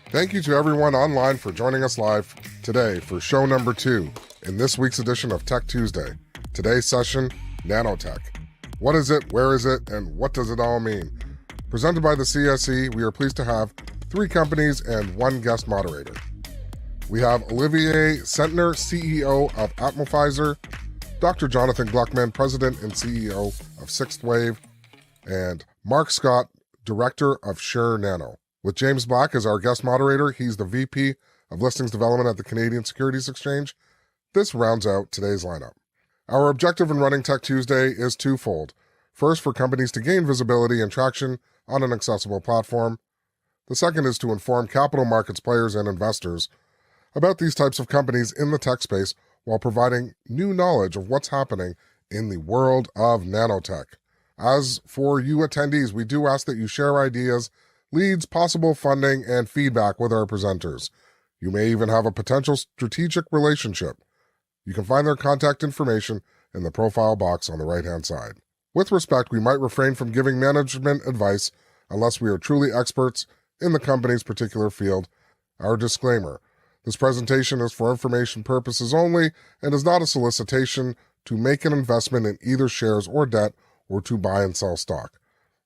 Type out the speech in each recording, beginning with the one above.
Thank you to everyone online for joining us live today for show number 2 in this week's edition of Tech Tuesday. Today's session, Nanotech. What is it, where is it, and what does it all mean? Presented by the CSE, we are pleased to have 3 companies and 1 guest moderator. We have Olivier Centner, CEO of Atmofizer, Dr. Jonathan Gluckman, President and CEO of SIXW, and Mark Scott, Director of SureNano. With James Black as our guest moderator, he's the VP of Listings Development at the Canadian Securities Exchange. This rounds out today's lineup. Our objective in running Tech Tuesday is twofold. First, for companies to gain visibility and traction on an accessible platform. The second is to inform capital markets players and investors about these types of companies in the tech space while providing new knowledge of what's happening in the world of nanotech. As for you attendees, we do ask that you share ideas, leads, possible funding, and feedback with our presenters. You may even have a potential strategic relationship. You can find their contact information in the profile box on the right-hand side. With respect, we might refrain from giving management advice unless we are truly experts in the company's particular field. Our disclaimer: this presentation is for information purposes only and is not a solicitation to make an investment in either shares or debt or to buy and sell stock.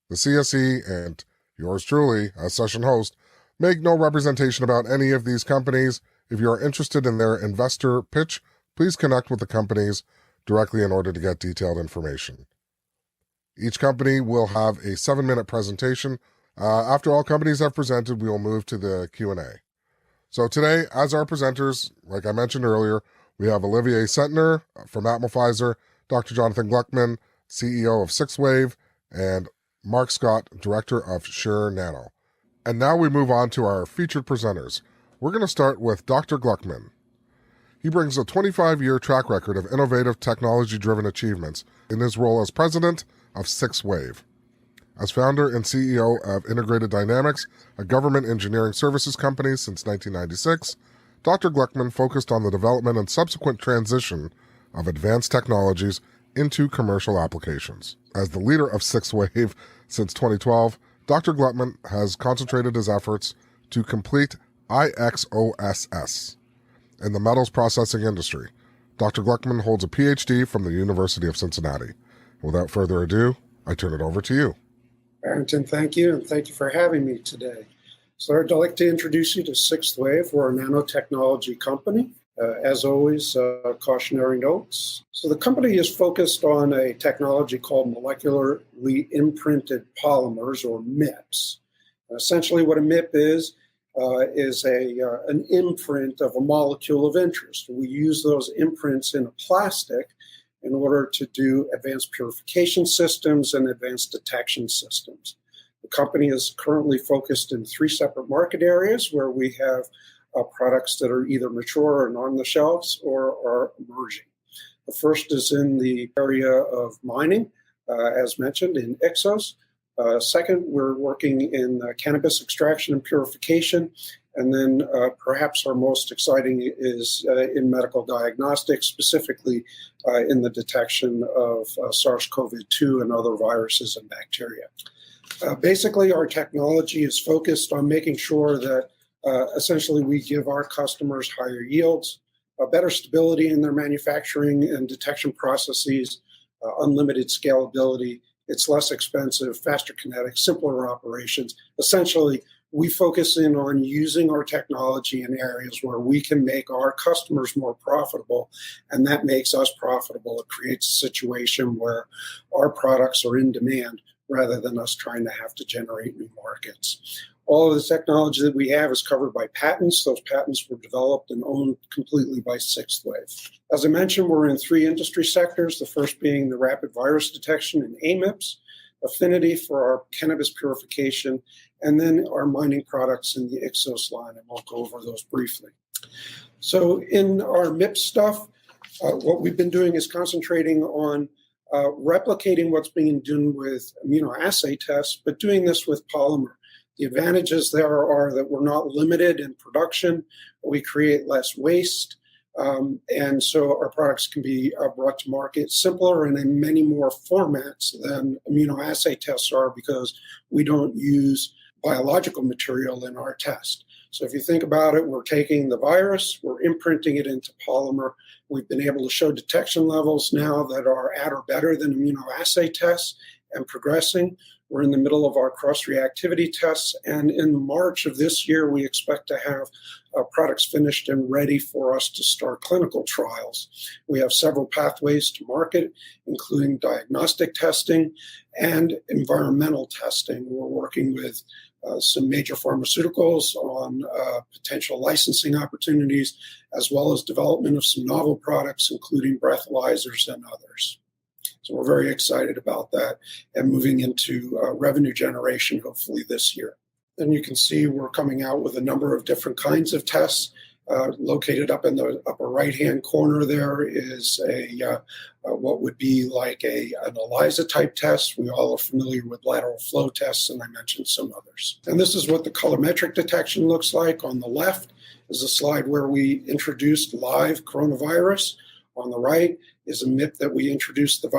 The CSE and yours truly, as session host, make no representation about any of these companies. If you are interested in their investor pitch, please connect with the companies directly in order to get detailed information. Each company will have a 7-minute presentation. After all companies have presented, we will move to the Q&A. So today, as our presenters, like I mentioned earlier, we have Olivier Centner from Atmofizer, Dr. Jonathan Gluckman, CEO of SIXW, and Mark Scott, Director of SureNano. And now we move on to our featured presenters. We're going to start with Dr. Gluckman. He brings a 25-year track record of innovative technology-driven achievements in his role as president of SIXW. As founder and CEO of Integrated Dynamics, a government engineering services company since 1996, Dr. Gluckman focused on the development and subsequent transition of advanced technologies into commercial applications. As the leader of SIXW since 2012, Dr. Gluckman has concentrated his efforts to complete IXOSS in the metals processing industry. Dr. Gluckman holds a PhD from the University of Cincinnati. Without further ado, I turn it over to you. Barrington, thank you, and thank you for having me today. So I'd like to introduce you to SIXW. We're a nanotechnology company. As always, cautionary notes. So the company is focused on a technology called molecularly imprinted polymers, or MIPs. Essentially what a MIP is an imprint of a molecule of interest. We use those imprints in a plastic in order to do advanced purification systems and advanced detection systems. The company is currently focused in 3 separate market areas where we have products that are either mature and on the shelves or are emerging. The first is in the area of mining, as mentioned, in IXOS. Second, we're working in cannabis extraction and purification. And then perhaps our most exciting is in medical diagnostics, specifically in the detection of SARS-CoV-2 and other viruses and bacteria. Basically, our technology is focused on making sure that essentially we give our customers higher yields, better stability in their manufacturing and detection processes, unlimited scalability. It's less expensive, faster kinetics, simpler operations. Essentially, we focus in on using our technology in areas where we can make our customers more profitable, and that makes us profitable. It creates a situation where our products are in demand rather than us trying to have to generate new markets. All of the technology that we have is covered by patents. Those patents were developed and owned completely by SIXW. As I mentioned, we're in 3 industry sectors, the first being the rapid virus detection and AMIPS, affinity for our cannabis purification, and then our mining products in the IXOS line, and we'll go over those briefly. So in our MIPS stuff, what we've been doing is concentrating on replicating what's being done with immunoassay tests, but doing this with polymer. The advantages there are that we're not limited in production, we create less waste, and so our products can be brought to market simpler and in many more formats than immunoassay tests are, because we don't use biological material in our test. So if you think about it, we're taking the virus, we're imprinting it into polymer. We've been able to show detection levels now that are at or better than immunoassay tests and progressing. We're in the middle of our cross-reactivity tests, and in March of this year, we expect to have products finished and ready for us to start clinical trials. We have several pathways to market, including diagnostic testing and environmental testing. We're working with some major pharmaceuticals on potential licensing opportunities, as well as development of some novel products, including breathalyzers and others. So we're very excited about that and moving into revenue generation, hopefully this year. And you can see we're coming out with a number of different kinds of tests. Located up in the upper right-hand corner there is what would be like an ELISA type test. We all are familiar with lateral flow tests, and I mentioned some others. And this is what the colorimetric detection looks like. On the left is a slide where we introduced live coronavirus. On the right is a MIP that we introduced the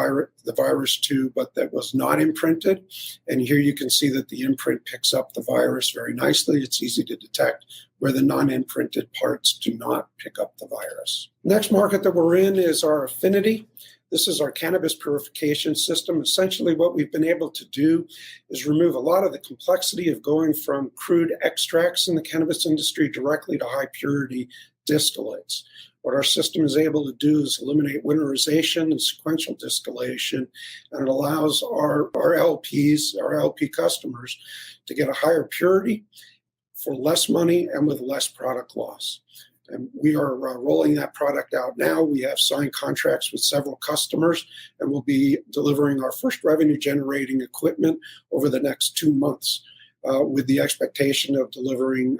virus to, but that was not imprinted. And here you can see that the imprint picks up the virus very nicely. It's easy to detect, where the non-imprinted parts do not pick up the virus. Next market that we're in is our affinity. This is our cannabis purification system. Essentially what we've been able to do is remove a lot of the complexity of going from crude extracts in the cannabis industry directly to high purity distillates. What our system is able to do is eliminate winterization and sequential distillation, and it allows our LPs, our LP customers, to get a higher purity for less money and with less product loss. And we are rolling that product out now. We have signed contracts with several customers, and we'll be delivering our first revenue-generating equipment over the next 2 months, with the expectation of delivering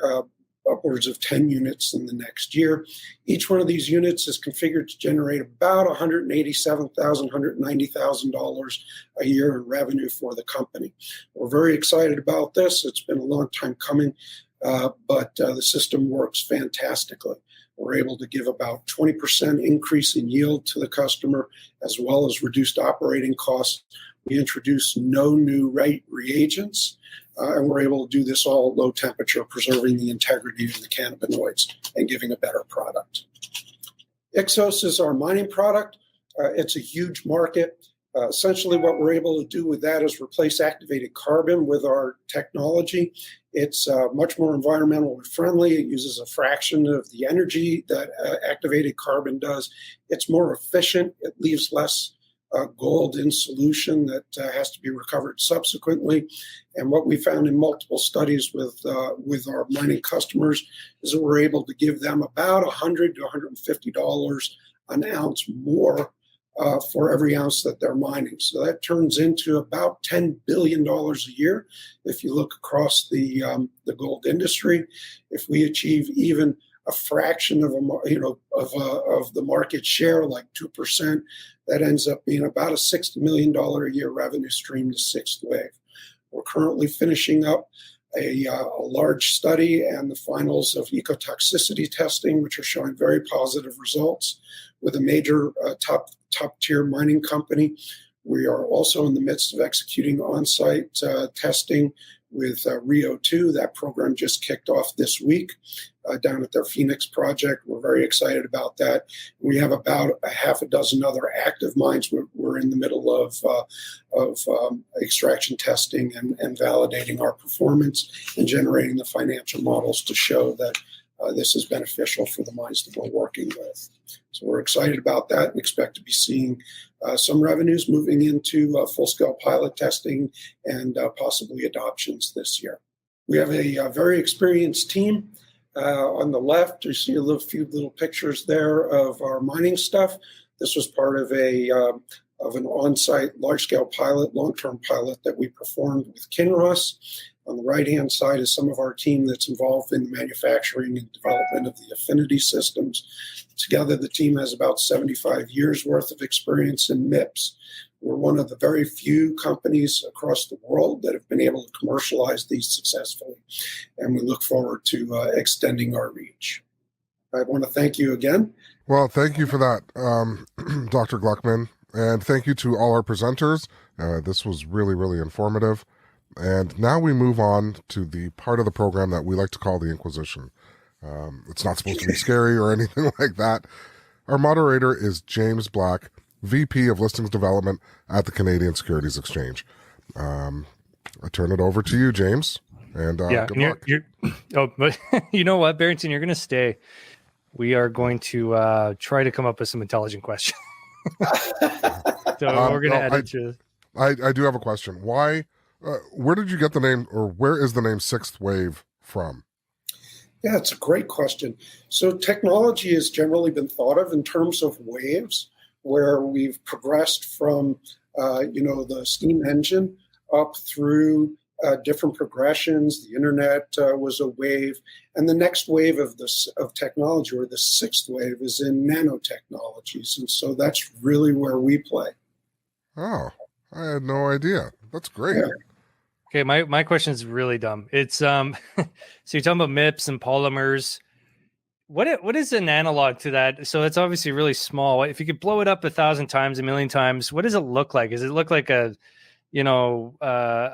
upwards of 10 units in the next year. Each one of these units is configured to generate about $187,000, $190,000 a year in revenue for the company. We're very excited about this. It's been a long time coming, but the system works fantastically. We're able to give about 20% increase in yield to the customer, as well as reduced operating costs. We introduce no new reagents, and we're able to do this all at low temperature, preserving the integrity of the cannabinoids and giving a better product. Ixos is our mining product. It's a huge market. Essentially what we're able to do with that is replace activated carbon with our technology. It's much more environmentally friendly. It uses a fraction of the energy that activated carbon does. It's more efficient. It leaves less gold in solution that has to be recovered subsequently. And what we found in multiple studies with our mining customers is that we're able to give them about $100 to $150 an ounce more for every ounce that they're mining. So that turns into about $10 billion a year. If you look across the gold industry, if we achieve even a fraction of the market share, like 2%, that ends up being about a $60 million a year revenue stream to Sixth Wave. We're currently finishing up a large study and the finals of ecotoxicity testing, which are showing very positive results with a major top tier mining company. We are also in the midst of executing on-site testing with Rio 2. That program just kicked off this week down at their Phoenix project. We're very excited about that. We have about a half a dozen other active mines. We're in the middle of extraction testing and validating our performance and generating the financial models to show that this is beneficial for the mines that we're working with. So we're excited about that and expect to be seeing some revenues moving into full-scale pilot testing and possibly adoptions this year. We have a very experienced team. On the left, you see a few little pictures there of our mining stuff. This was part of an on-site large-scale pilot, long-term pilot that we performed with Kinross. On the right-hand side is some of our team that's involved in the manufacturing and development of the affinity systems. Together, the team has about 75 years worth of experience in MIPS. We're one of the very few companies across the world that have been able to commercialize these successfully, and we look forward to extending our reach. I want to thank you again. Well, thank you for that, Dr. Gluckman, and thank you to all our presenters. This was really, really informative. And now we move on to the part of the program that we like to call the Inquisition. It's not supposed to be scary or anything like that. Our moderator is James Black, VP of Listings Development at the Canadian Securities Exchange. I turn it over to you, James, and good luck. But you know what, Barrington, you're going to stay. We are going to try to come up with some intelligent questions. So we're going to add it to. I do have a question. Why? Where did you get the name, or where is the name Sixth Wave from? Yeah, it's a great question. So technology has generally been thought of in terms of waves, where we've progressed from, the steam engine up through different progressions. The internet was a wave, and the next wave of technology, or the sixth wave, is in nanotechnologies, and so that's really where we play. Oh, I had no idea. That's great. Yeah. Okay, my question is really dumb. It's so you're talking about MIPS and polymers. What is an analog to that? So it's obviously really small. If you could blow it up 1,000 times, 1,000,000 times, what does it look like? Does it look like a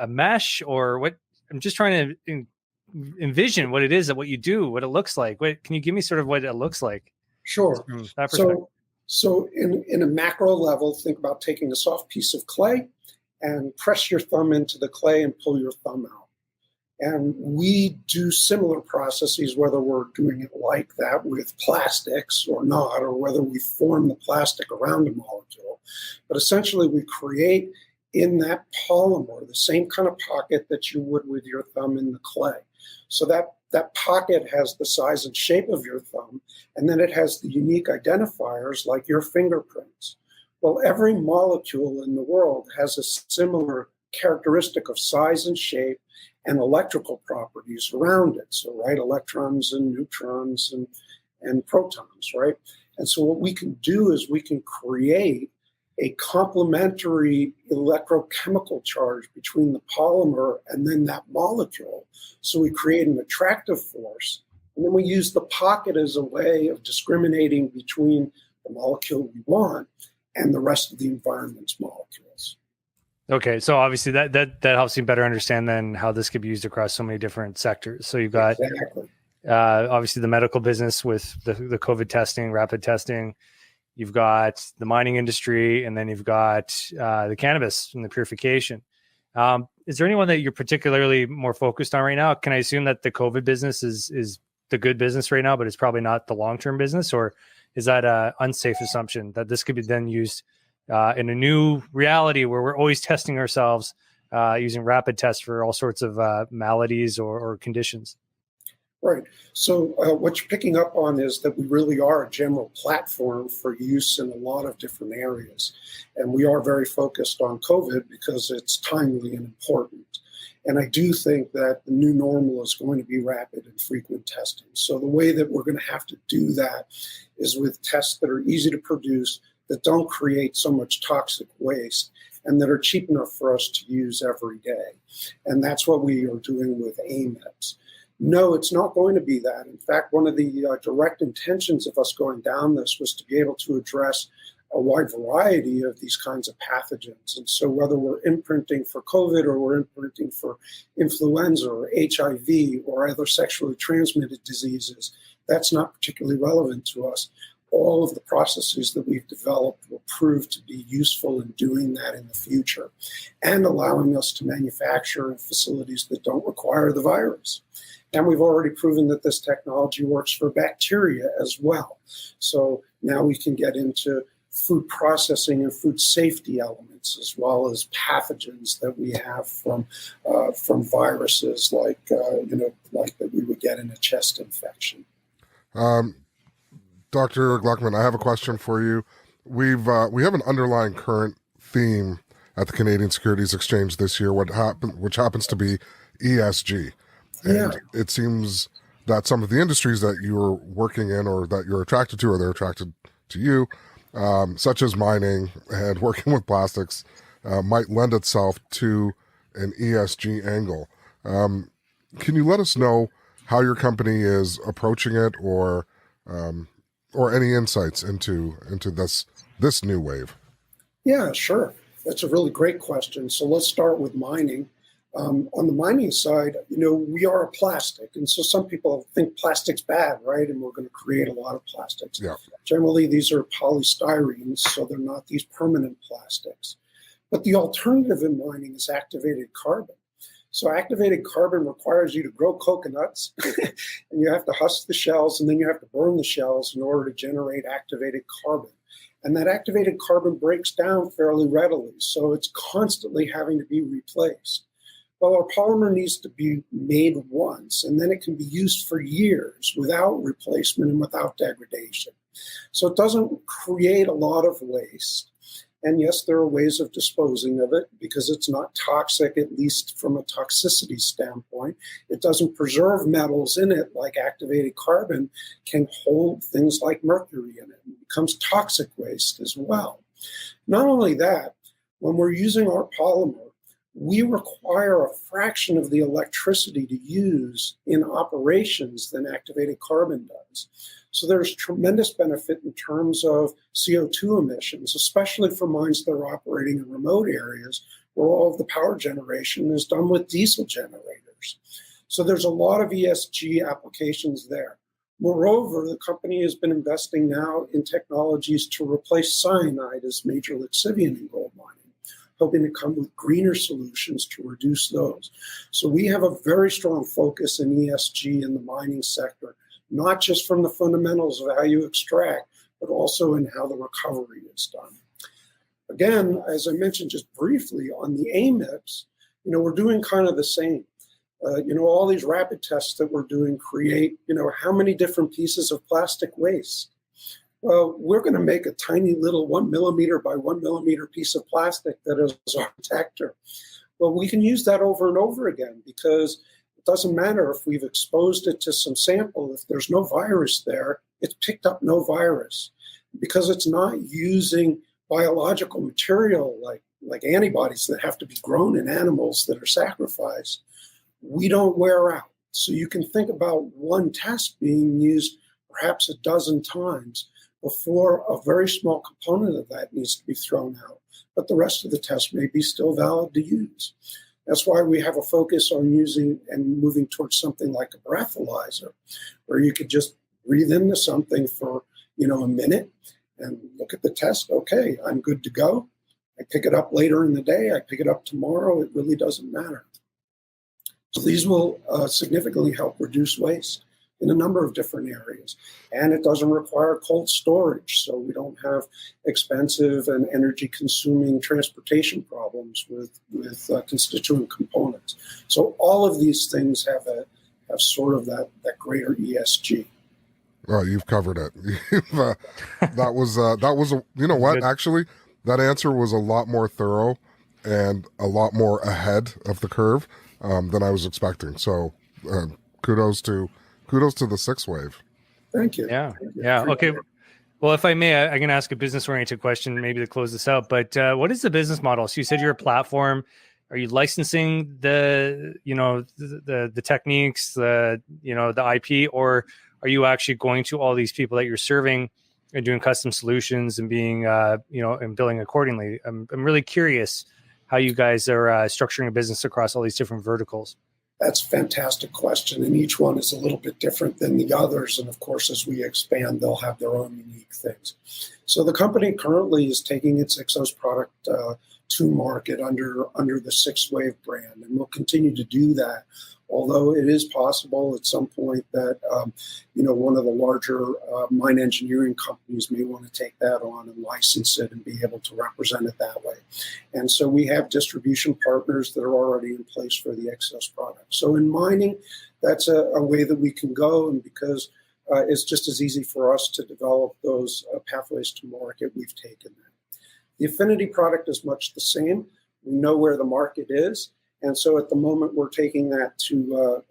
mesh, or what? I'm just trying to envision what it is, what you do, what it looks like. Can you give me sort of what it looks like? Sure. So in a macro level, think about taking a soft piece of clay and press your thumb into the clay and pull your thumb out. And we do similar processes, whether we're doing it like that with plastics or not, or whether we form the plastic around a molecule. But essentially, we create in that polymer the same kind of pocket that you would with your thumb in the clay. So that pocket has the size and shape of your thumb, and then it has the unique identifiers like your fingerprints. Well, every molecule in the world has a similar characteristic of size and shape and electrical properties around it. So, right, electrons and neutrons and protons, right? And so what we can do is we can create a complementary electrochemical charge between the polymer and then that molecule. So we create an attractive force, and then we use the pocket as a way of discriminating between the molecule we want and the rest of the environment's molecules. Okay, so obviously that helps you better understand then how this could be used across so many different sectors. So you've got obviously the medical business with the COVID testing, rapid testing. You've got the mining industry, and then you've got the cannabis and the purification. Is there anyone that you're particularly more focused on right now? Can I assume that the COVID business is the good business right now, but it's probably not the long-term business, or is that an unsafe assumption that this could be then used in a new reality where we're always testing ourselves using rapid tests for all sorts of maladies or conditions? Right. So what you're picking up on is that we really are a general platform for use in a lot of different areas. And we are very focused on COVID because it's timely and important. And I do think that the new normal is going to be rapid and frequent testing. So the way that we're going to have to do that is with tests that are easy to produce, that don't create so much toxic waste, and that are cheap enough for us to use every day. And that's what we are doing with AMIPS. No, it's not going to be that. In fact, one of the direct intentions of us going down this was to be able to address a wide variety of these kinds of pathogens. And so whether we're imprinting for COVID or we're imprinting for influenza or HIV or other sexually transmitted diseases, that's not particularly relevant to us. All of the processes that we've developed will prove to be useful in doing that in the future and allowing us to manufacture in facilities that don't require the virus. And we've already proven that this technology works for bacteria as well. So now we can get into food processing and food safety elements, as well as pathogens that we have from viruses like that we would get in a chest infection. Dr. Gluckman, I have a question for you. We have an underlying current theme at the Canadian Securities Exchange this year, which happens to be ESG. And it seems that some of the industries that you're working in or that you're attracted to or they're attracted to you, such as mining and working with plastics, might lend itself to an ESG angle. Can you let us know how your company is approaching it, or any insights into this new wave? Yeah, sure. That's a really great question. So let's start with mining. On the mining side, we are a plastic. And so some people think plastic's bad, right? And we're going to create a lot of plastics. Yeah. Generally, these are polystyrenes, so they're not these permanent plastics. But the alternative in mining is activated carbon. So activated carbon requires you to grow coconuts, and you have to husk the shells, and then you have to burn the shells in order to generate activated carbon. And that activated carbon breaks down fairly readily, so it's constantly having to be replaced. Well, our polymer needs to be made once, and then it can be used for years without replacement and without degradation. So it doesn't create a lot of waste. And yes, there are ways of disposing of it because it's not toxic, at least from a toxicity standpoint. It doesn't preserve metals in it like activated carbon can hold things like mercury in it. It becomes toxic waste as well. Not only that, when we're using our polymer, we require a fraction of the electricity to use in operations than activated carbon does. So there's tremendous benefit in terms of CO2 emissions, especially for mines that are operating in remote areas where all of the power generation is done with diesel generators. So there's a lot of ESG applications there. Moreover, the company has been investing now in technologies to replace cyanide as major lixiviant in gold mining, hoping to come with greener solutions to reduce those. So we have a very strong focus in ESG in the mining sector, not just from the fundamentals of how you extract, but also in how the recovery is done. Again, as I mentioned just briefly on the AMIPs, we're doing kind of the same. All these rapid tests that we're doing create, how many different pieces of plastic waste? Well, we're going to make a tiny little 1 millimeter by 1 millimeter piece of plastic that is our detector. Well, we can use that over and over again because it doesn't matter if we've exposed it to some sample. If there's no virus there, it's picked up no virus. Because it's not using biological material like antibodies that have to be grown in animals that are sacrificed, we don't wear out. So you can think about one test being used perhaps a dozen times before a very small component of that needs to be thrown out. But the rest of the test may be still valid to use. That's why we have a focus on using and moving towards something like a breathalyzer, where you could just breathe into something for a minute and look at the test. Okay, I'm good to go. I pick it up later in the day. I pick it up tomorrow. It really doesn't matter. So these will significantly help reduce waste in a number of different areas. And it doesn't require cold storage, so we don't have expensive and energy-consuming transportation problems with constituent components. So all of these things have sort of that greater ESG. Oh, you've covered it. That was what? Actually, that answer was a lot more thorough and a lot more ahead of the curve than I was expecting. So kudos to the Sixth Wave. Thank you. Yeah. Yeah. Okay. Well, if I may, I can ask a business-oriented question maybe to close this out. But what is the business model? So you said you're a platform. Are you licensing the techniques, the IP, or are you actually going to all these people that you're serving and doing custom solutions and being and billing accordingly? I'm really curious how you guys are structuring a business across all these different verticals. That's a fantastic question, and each one is a little bit different than the others. And of course, as we expand, they'll have their own unique things. So the company currently is taking its Ixos product to market under the Sixth Wave brand, and we'll continue to do that. Although it is possible at some point that one of the larger mine engineering companies may want to take that on and license it and be able to represent it that way. And so we have distribution partners that are already in place for the Ixos product. So in mining, that's a way that we can go, and because it's just as easy for us to develop those pathways to market, we've taken that. The Affinity product is much the same. We know where the market is. And so at the moment, we're taking that to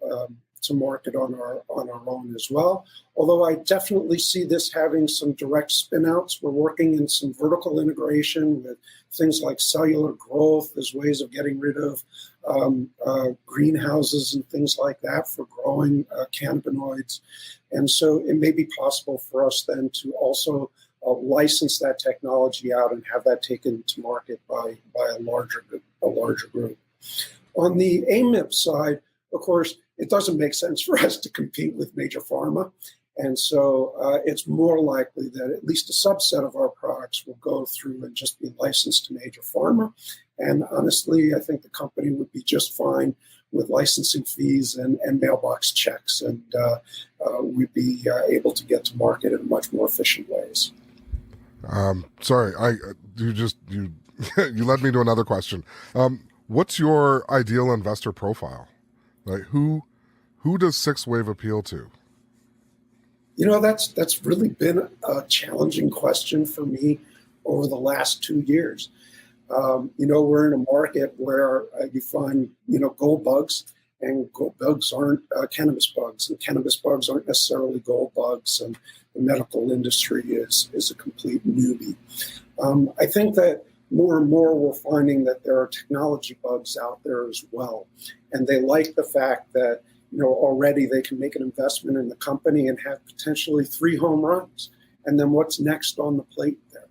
market on our own as well. Although I definitely see this having some direct spin-outs. We're working in some vertical integration with things like cellular growth as ways of getting rid of greenhouses and things like that for growing cannabinoids. And so it may be possible for us then to also license that technology out and have that taken to market by a larger group. On the AMIP side, of course, it doesn't make sense for us to compete with major pharma. And so it's more likely that at least a subset of our products will go through and just be licensed to major pharma. And honestly, I think the company would be just fine with licensing fees and mailbox checks. And we'd be able to get to market in much more efficient ways. Sorry, you led me to another question. What's your ideal investor profile? Like who does SIXW appeal to? That's really been a challenging question for me over the last 2 years. We're in a market where you find, gold bugs, and gold bugs aren't cannabis bugs, and cannabis bugs aren't necessarily gold bugs, and the medical industry is a complete newbie. I think that more and more we're finding that there are technology bugs out there as well, and they like the fact that already they can make an investment in the company and have potentially 3 home runs. And then what's next on the plate there?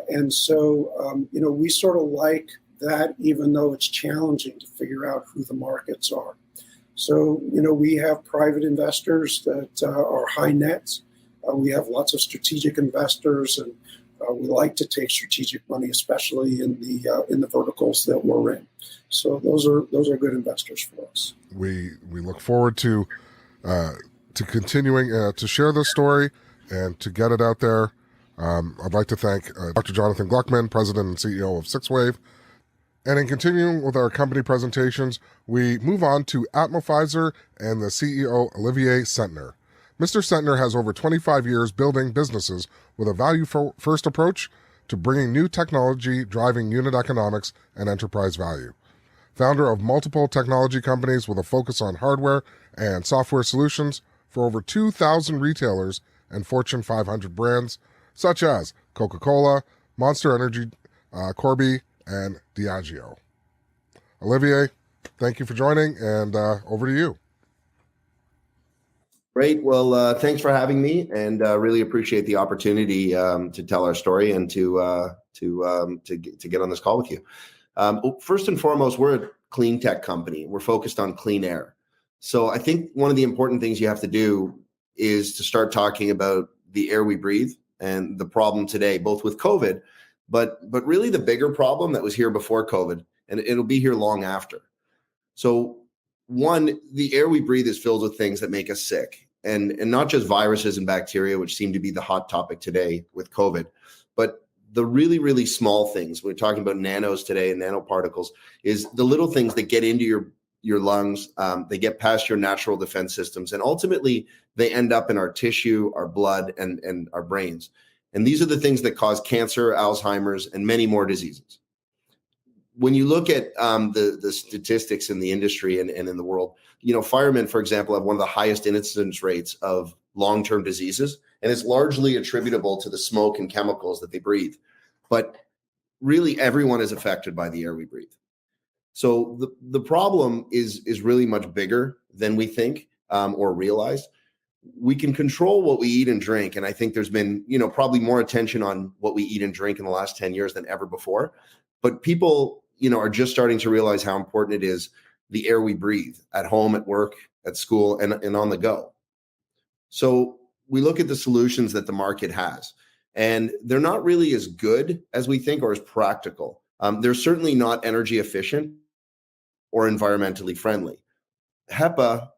And so, we sort of like that, even though it's challenging to figure out who the markets are. So, we have private investors that are high nets. We have lots of strategic investors, and we like to take strategic money, especially in the verticals that we're in. So those are good investors for us. We look forward to continuing to share this story and to get it out there. I'd like to thank Dr. Jonathan Gluckman, President and CEO of SIXW. And in continuing with our company presentations, we move on to Atmofizer and the CEO, Olivier Centner. Mr. Centner has over 25 years building businesses with a value-first approach to bringing new technology, driving unit economics and enterprise value. Founder of multiple technology companies with a focus on hardware and software solutions for over 2,000 retailers and Fortune 500 brands, such as Coca-Cola, Monster Energy, Corby, and Diageo. Olivier, thank you for joining, and over to you. Great. Well, thanks for having me, and really appreciate the opportunity to tell our story and to get on this call with you. First and foremost, we're a clean tech company. We're focused on clean air. So I think one of the important things you have to do is to start talking about the air we breathe and the problem today, both with COVID, but really the bigger problem that was here before COVID, and it'll be here long after. So one, the air we breathe is filled with things that make us sick, and not just viruses and bacteria, which seem to be the hot topic today with COVID, but the really, really small things. We're talking about nanos today and nanoparticles, is the little things that get into your lungs. They get past your natural defense systems, and ultimately they end up in our tissue, our blood, and our brains. And these are the things that cause cancer, Alzheimer's, and many more diseases. When you look at the statistics in the industry and in the world, firemen, for example, have one of the highest incidence rates of long-term diseases, and it's largely attributable to the smoke and chemicals that they breathe. But really, everyone is affected by the air we breathe. So the problem is really much bigger than we think or realize. We can control what we eat and drink, and I think there's been probably more attention on what we eat and drink in the last 10 years than ever before. But people are just starting to realize how important it is, the air we breathe at home, at work, at school, and on the go. So we look at the solutions that the market has, and they're not really as good as we think or as practical. They're certainly not energy efficient or environmentally friendly. HEPA,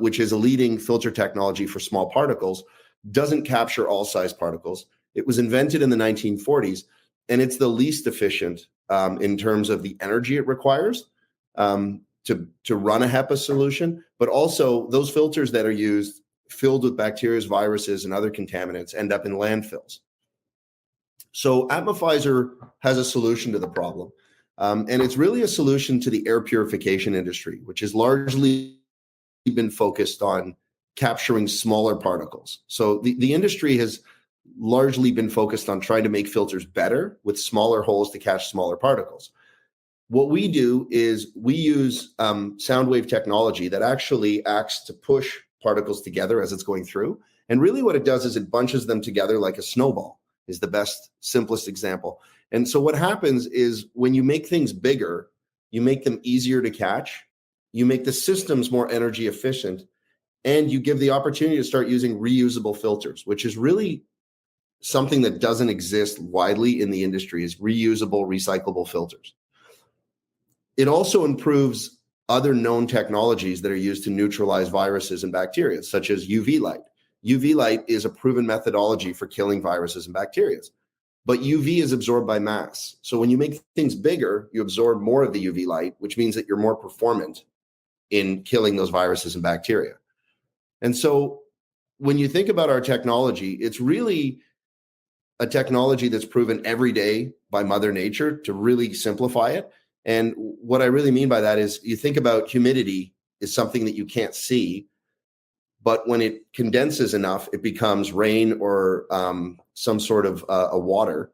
which is a leading filter technology for small particles, doesn't capture all size particles. It was invented in the 1940s, and it's the least efficient in terms of the energy it requires to run a HEPA solution, but also those filters that are used filled with bacteria, viruses, and other contaminants end up in landfills. So Atmofizer has a solution to the problem, and it's really a solution to the air purification industry, which has largely been focused on capturing smaller particles. So the industry has largely been focused on trying to make filters better with smaller holes to catch smaller particles. What we do is we use sound wave technology that actually acts to push particles together as it's going through. And really what it does is it bunches them together like a snowball, is the best, simplest example. And so what happens is when you make things bigger, you make them easier to catch, you make the systems more energy efficient, and you give the opportunity to start using reusable filters, which is really something that doesn't exist widely in the industry, is reusable, recyclable filters. It also improves other known technologies that are used to neutralize viruses and bacteria, such as UV light. UV light is a proven methodology for killing viruses and bacteria, but UV is absorbed by mass. So when you make things bigger, you absorb more of the UV light, which means that you're more performant in killing those viruses and bacteria. And so when you think about our technology, it's really a technology that's proven every day by Mother Nature to really simplify it. And what I really mean by that is, you think about humidity is something that you can't see, but when it condenses enough, it becomes rain or some sort of a water.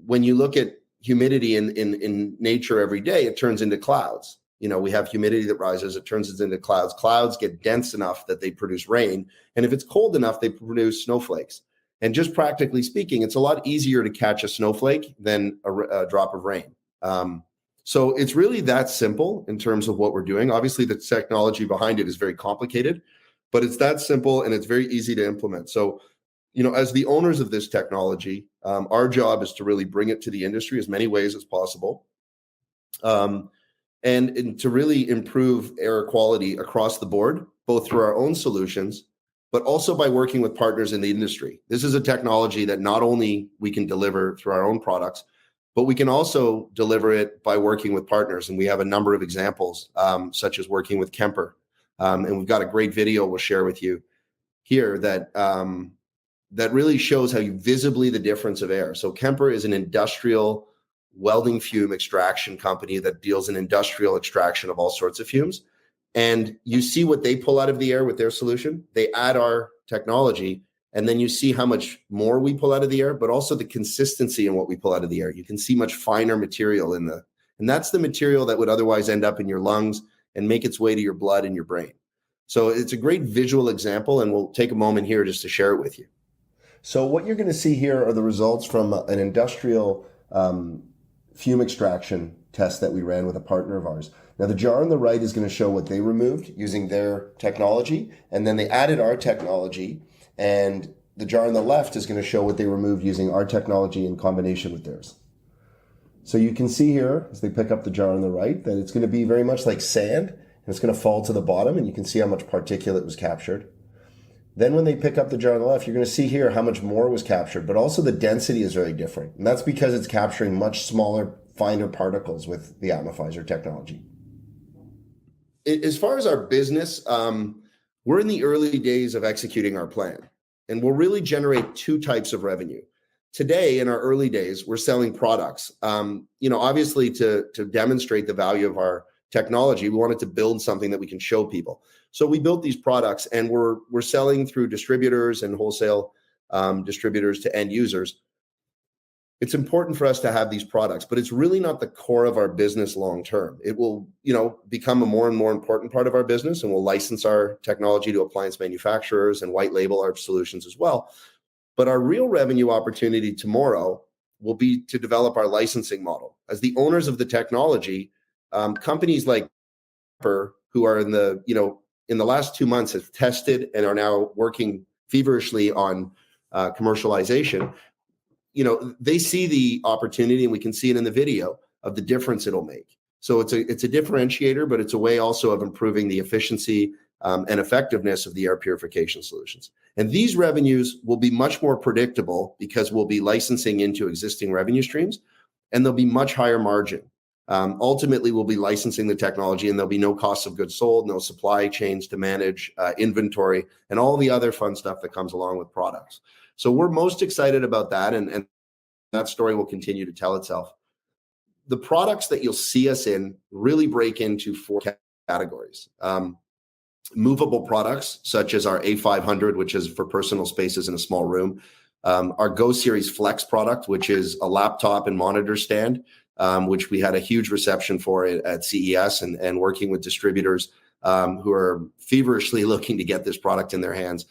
When you look at humidity in nature every day, it turns into clouds. We have humidity that rises, it turns into clouds. Clouds get dense enough that they produce rain. And if it's cold enough, they produce snowflakes. And just practically speaking, it's a lot easier to catch a snowflake than a drop of rain. So it's really that simple in terms of what we're doing. Obviously, the technology behind it is very complicated, but it's that simple and it's very easy to implement. So, as the owners of this technology, our job is to really bring it to the industry as many ways as possible. And to really improve air quality across the board, both through our own solutions, but also by working with partners in the industry. This is a technology that not only we can deliver through our own products, but we can also deliver it by working with partners. And we have a number of examples, such as working with Kemper. And we've got a great video we'll share with you here that really shows how visibly the difference of air. So Kemper is an industrial welding fume extraction company that deals in industrial extraction of all sorts of fumes. And you see what they pull out of the air with their solution. They add our technology, and then you see how much more we pull out of the air, but also the consistency in what we pull out of the air. You can see much finer material and that's the material that would otherwise end up in your lungs and make its way to your blood and your brain. So it's a great visual example, and we'll take a moment here just to share it with you. So what you're going to see here are the results from an industrial fume extraction test that we ran with a partner of ours. Now, the jar on the right is going to show what they removed using their technology, and then they added our technology, and the jar on the left is going to show what they removed using our technology in combination with theirs. So you can see here, as they pick up the jar on the right, that it's going to be very much like sand, and it's going to fall to the bottom, and you can see how much particulate was captured. Then when they pick up the jar on the left, you're going to see here how much more was captured, but also the density is very different. And that's because it's capturing much smaller, finer particles with the Atmofizer technology. As far as our business, we're in the early days of executing our plan, and we'll really generate two types of revenue. Today, in our early days, we're selling products. Obviously, to demonstrate the value of our technology, we wanted to build something that we can show people. So we built these products, and we're selling through distributors and wholesale distributors to end users. It's important for us to have these products, but it's really not the core of our business long term. It will, become a more and more important part of our business, and we'll license our technology to appliance manufacturers and white label our solutions as well. But our real revenue opportunity tomorrow will be to develop our licensing model. As the owners of the technology, companies like Kemper, who are in the last 2 months have tested and are now working feverishly on commercialization, they see the opportunity, and we can see it in the video of the difference it'll make. So it's a differentiator, but it's a way also of improving the efficiency and effectiveness of the air purification solutions. And these revenues will be much more predictable because we'll be licensing into existing revenue streams, and they'll be much higher margin. Ultimately, we'll be licensing the technology, and there'll be no cost of goods sold, no supply chains to manage, inventory, and all the other fun stuff that comes along with products. So we're most excited about that, and that story will continue to tell itself. The products that you'll see us in really break into 4 categories. Movable products, such as our A500, which is for personal spaces in a small room. Our Go Series Flex product, which is a laptop and monitor stand, which we had a huge reception for at CES, and working with distributors who are feverishly looking to get this product in their hands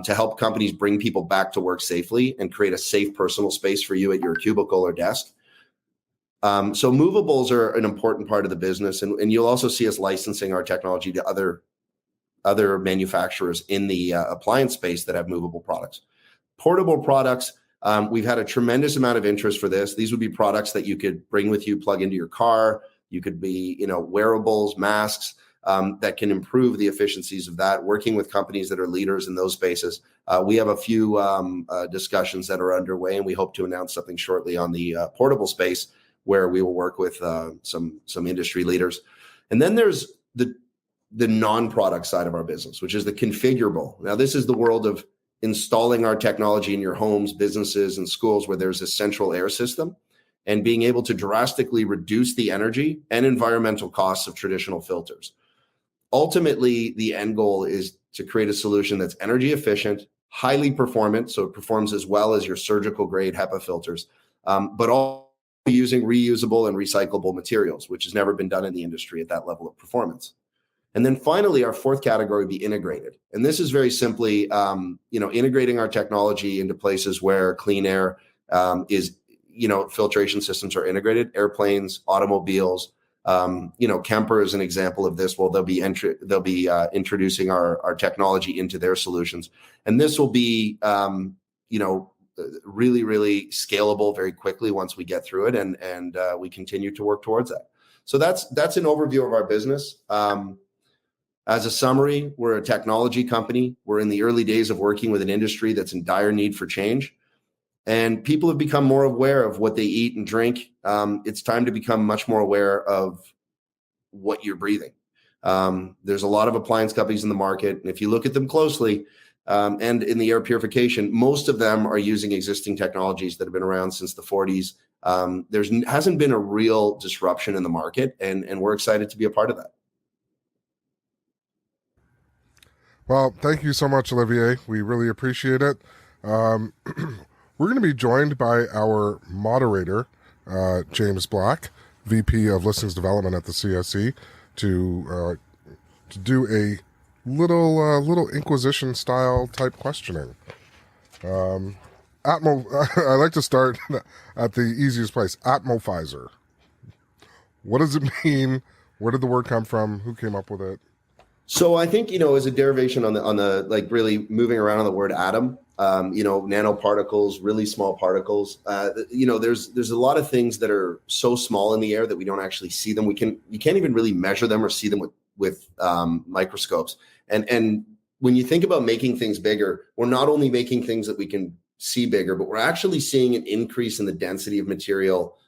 to help companies bring people back to work safely and create a safe personal space for you at your cubicle or desk. So movables are an important part of the business, and you'll also see us licensing our technology to other manufacturers in the appliance space that have movable products. Portable products, we've had a tremendous amount of interest for this. These would be products that you could bring with you, plug into your car. You could be, wearables, masks that can improve the efficiencies of that. Working with companies that are leaders in those spaces, we have a few discussions that are underway, and we hope to announce something shortly on the portable space, where we will work with some industry leaders. And then there's the non-product side of our business, which is the configurable. Now, this is the world of installing our technology in your homes, businesses, and schools where there's a central air system, and being able to drastically reduce the energy and environmental costs of traditional filters. Ultimately, the end goal is to create a solution that's energy efficient, highly performant, so it performs as well as your surgical grade HEPA filters, but all using reusable and recyclable materials, which has never been done in the industry at that level of performance. And then finally, our fourth category would be integrated. And this is very simply, integrating our technology into places where clean air is, filtration systems are integrated, airplanes, automobiles. Kemper is an example of this. Well, they'll be introducing our technology into their solutions. And this will be, really, really scalable very quickly once we get through it. And we continue to work towards that. So that's an overview of our business. As a summary, we're a technology company. We're in the early days of working with an industry that's in dire need for change. And people have become more aware of what they eat and drink. It's time to become much more aware of what you're breathing. There's a lot of appliance companies in the market. And if you look at them closely, and in the air purification, most of them are using existing technologies that have been around since the 40s. There hasn't been a real disruption in the market, and we're excited to be a part of that. Well, thank you so much, Olivier. We really appreciate it. We're going to be joined by our moderator, James Black, VP of Listings Development at the CSE, to do a little Inquisition style type questioning. Atmo. I like to start at the easiest place. Atmofizer. What does it mean? Where did the word come from? Who came up with it? So I think, as a derivation on the like really moving around on the word atom, nanoparticles, really small particles, there's a lot of things that are so small in the air that we don't actually see them. You can't even really measure them or see them with microscopes. And when you think about making things bigger, we're not only making things that we can see bigger, but we're actually seeing an increase in the density of material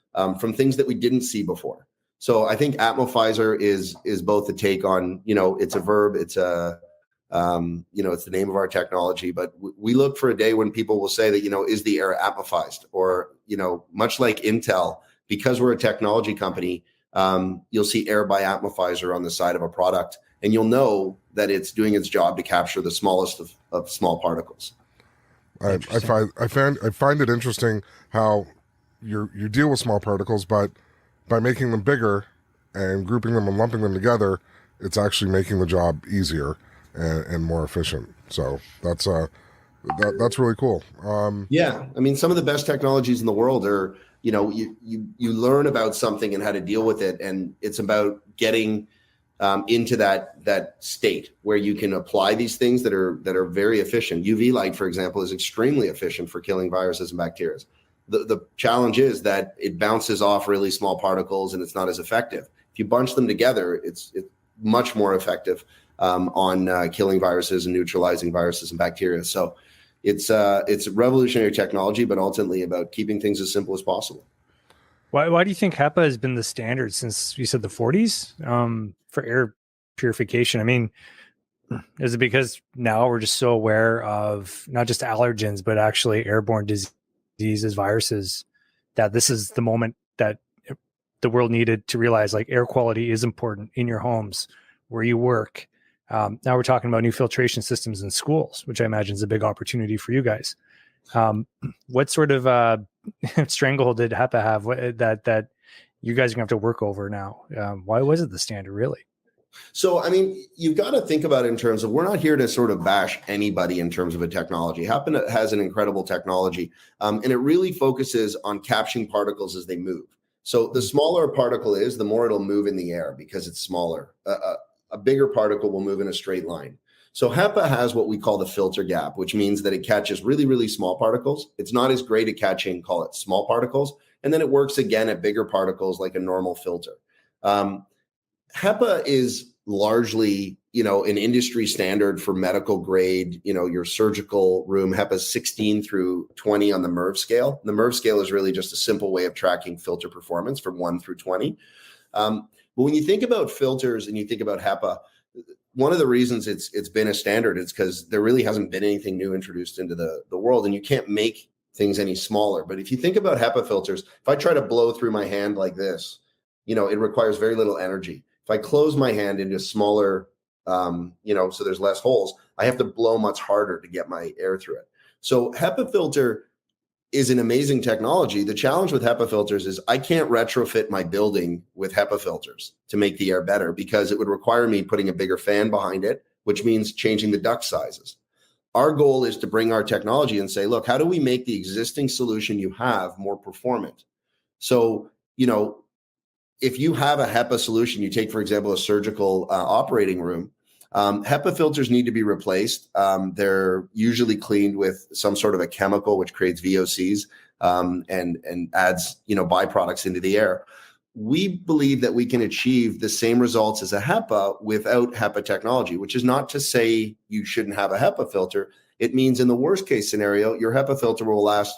from things that we didn't see before. So I think Atmofizer is both a take on, it's a verb, it's it's the name of our technology, but we look for a day when people will say that, is the air atmofized? Or, much like Intel, because we're a technology company, you'll see air by Atmofizer on the side of a product, and you'll know that it's doing its job to capture the smallest of small particles. I find it interesting how you deal with small particles, but by making them bigger and grouping them and lumping them together, it's actually making the job easier and more efficient. So that's really cool. Yeah, I mean, some of the best technologies in the world are, you learn about something and how to deal with it, and it's about getting into that state where you can apply these things that are very efficient. UV light, for example, is extremely efficient for killing viruses and bacteria. The challenge is that it bounces off really small particles and it's not as effective. If you bunch them together, it's much more effective on killing viruses and neutralizing viruses and bacteria. So it's revolutionary technology, but ultimately about keeping things as simple as possible. Why do you think HEPA has been the standard since, you said, the 40s for air purification? I mean, is it because now we're just so aware of not just allergens, but actually airborne diseases, viruses, that this is the moment that the world needed to realize like air quality is important in your homes, where you work. Now we're talking about new filtration systems in schools, which I imagine is a big opportunity for you guys. What sort of stranglehold did HEPA have that you guys are gonna have to work over now? Why was it the standard, really? So, I mean, you've got to think about it in terms of, we're not here to sort of bash anybody in terms of a technology. HEPA has an incredible technology, and it really focuses on capturing particles as they move. So the smaller a particle is, the more it'll move in the air because it's smaller. A bigger particle will move in a straight line. So HEPA has what we call the filter gap, which means that it catches really, really small particles. It's not as great at catching, call it small particles. And then it works again at bigger particles like a normal filter. HEPA is largely, an industry standard for medical grade, your surgical room. HEPA is 16 through 20 on the MERV scale. The MERV scale is really just a simple way of tracking filter performance from 1 through 20. But when you think about filters and you think about HEPA, one of the reasons it's been a standard is because there really hasn't been anything new introduced into the world, and you can't make things any smaller. But if you think about HEPA filters, if I try to blow through my hand like this, it requires very little energy. If I close my hand into smaller, so there's less holes, I have to blow much harder to get my air through it. So HEPA filter is an amazing technology. The challenge with HEPA filters is I can't retrofit my building with HEPA filters to make the air better because it would require me putting a bigger fan behind it, which means changing the duct sizes. Our goal is to bring our technology and say, look, how do we make the existing solution you have more performant? So, if you have a HEPA solution, you take, for example, a surgical operating room, HEPA filters need to be replaced. They're usually cleaned with some sort of a chemical which creates VOCs and adds byproducts into the air. We believe that we can achieve the same results as a HEPA without HEPA technology, which is not to say you shouldn't have a HEPA filter. It means in the worst case scenario, your HEPA filter will last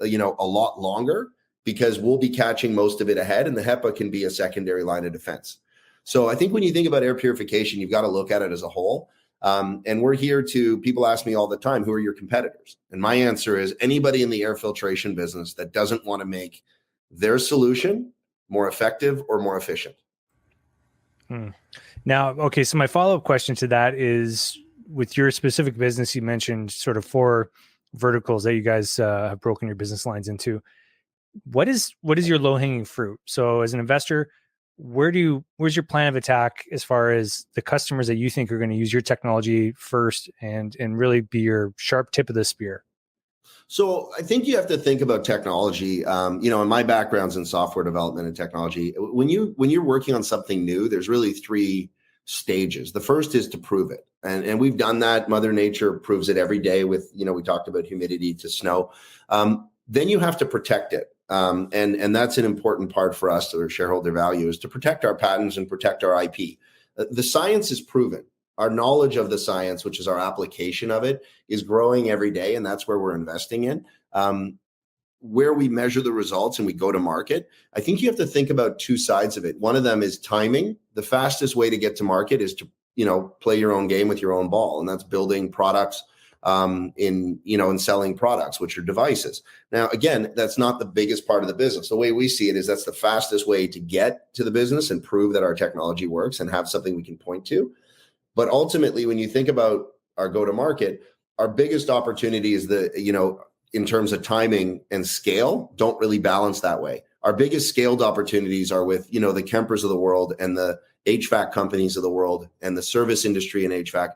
a lot longer because we'll be catching most of it ahead, and the HEPA can be a secondary line of defense. So I think when you think about air purification, you've got to look at it as a whole. And we're here people ask me all the time, who are your competitors? And my answer is anybody in the air filtration business that doesn't want to make their solution more effective or more efficient. Now, okay, so my follow-up question to that is, with your specific business, you mentioned sort of 4 verticals that you guys have broken your business lines into. What is your low-hanging fruit? So as an investor, where's your plan of attack as far as the customers that you think are going to use your technology first and really be your sharp tip of the spear? So I think you have to think about technology. And my background's in software development and technology. When you're working on something new, there's really 3 stages. The first is to prove it. And we've done that. Mother Nature proves it every day with, we talked about humidity to snow. Then you have to protect it. And that's an important part for us, to our shareholder value, is to protect our patents and protect our IP. The science is proven. Our knowledge of the science, which is our application of it, is growing every day, and that's where we're investing in. Where we measure the results and we go to market, I think you have to think about 2 sides of it. One of them is timing. The fastest way to get to market is to, play your own game with your own ball, and that's building products in selling products, which are devices. Now, again, that's not the biggest part of the business. The way we see it is that's the fastest way to get to the business and prove that our technology works and have something we can point to. But ultimately, when you think about our go-to-market, our biggest opportunity is in terms of timing and scale, don't really balance that way. Our biggest scaled opportunities are with, the Kempers of the world and the HVAC companies of the world and the service industry in HVAC